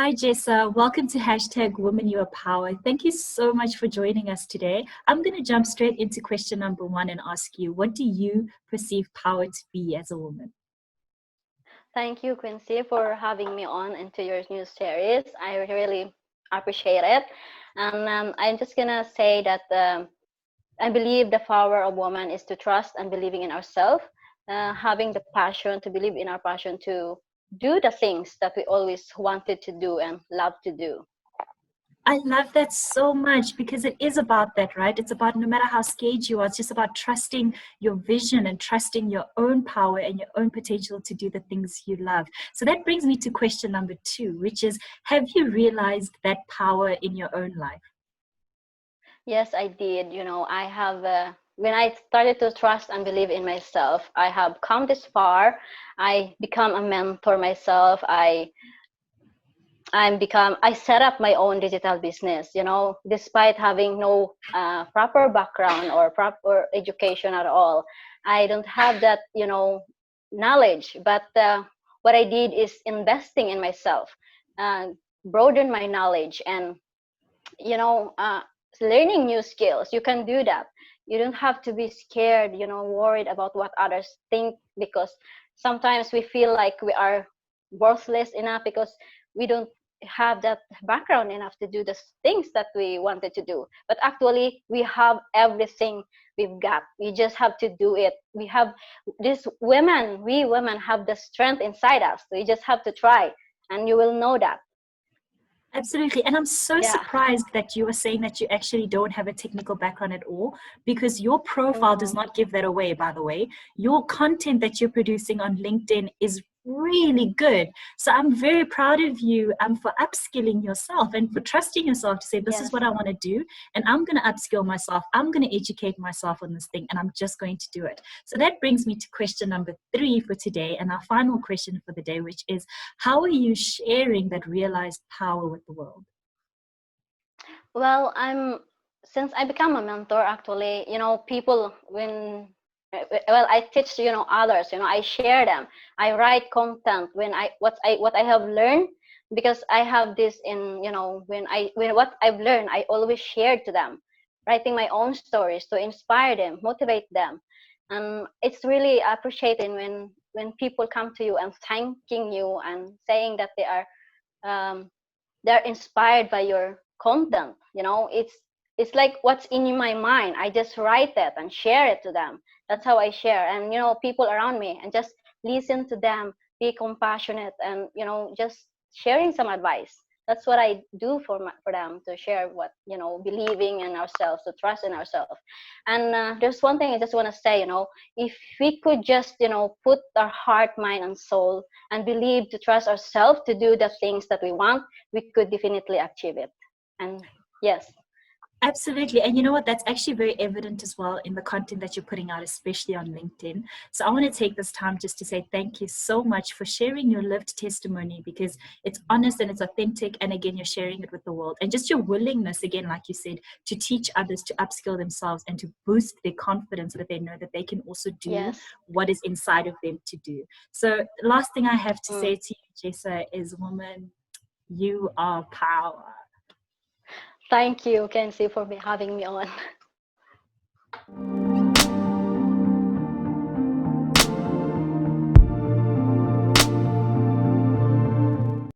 Hi, Jessa. Welcome to hashtag Women You Are Power. Thank you so much for joining us today. I'm going to jump straight into question number one and ask you, what do you perceive power to be as a woman? Thank you, Quincy, for having me on into your new series. I really appreciate it. And I'm just going to say that I believe the power of woman is to trust and believing in ourselves, having the passion to believe in our passion to do the things that we always wanted to do and love to do. I love that so much because it is about that, right? It's about no matter how scared you are, it's just about trusting your vision and trusting your own power and your own potential to do the things you love. So that brings me to question number two, which is, have you realized that power in your own life? Yes, I did. I have, when I started to trust and believe in myself, I have come this far. I become a mentor myself. I set up my own digital business, despite having no proper background or proper education at all. I don't have that, knowledge, but what I did is investing in myself, uh, broaden my knowledge, and you know uh, learning new skills. You can do that. You don't have to be scared, worried about what others think, because sometimes we feel like we are worthless enough because we don't have that background enough to do the things that we wanted to do. But actually we have everything. We've got, we just have to do it. We have this women We women have the strength inside us. We just have to try, and you will know that. Absolutely. And I'm so Yeah. surprised that you were saying that you actually don't have a technical background at all, because your profile does Mhm. not give that away, by the way. Your content that you're producing on LinkedIn is really good. So I'm very proud of you for upskilling yourself and for trusting yourself to say, this is Yes. what I want to do. And I'm going to upskill myself. I'm going to educate myself on this thing, and I'm just going to do it. So that brings me to question number three for today, and our final question for the day, which is, how are you sharing that realized power with the world? Well, since I become a mentor, actually, people well, I teach, others, I share them. I write content when what I have learned, because I have this in, when what I've learned, I always share to them, writing my own stories to inspire them, motivate them. And it's really appreciating when people come to you and thanking you and saying that um, they're inspired by your content. It's like what's in my mind, I just write it and share it to them. That's how I share. And people around me, and just listen to them, be compassionate, and just sharing some advice. That's what I do for them, to share what, believing in ourselves, to trust in ourselves. And there's one thing I just want to say, if we could just put our heart, mind, and soul, and believe, to trust ourselves to do the things that we want, we could definitely achieve it. And yes. Absolutely. And you know what? That's actually very evident as well in the content that you're putting out, especially on LinkedIn. So I want to take this time just to say thank you so much for sharing your lived testimony, because it's honest and it's authentic. And again, you're sharing it with the world. And just your willingness, again, like you said, to teach others, to upskill themselves, and to boost their confidence so that they know that they can also do Yes. what is inside of them to do. So the last thing I have to Mm. say to you, Jessa, is, woman, you are power. Thank you, Kenzie, for having me on.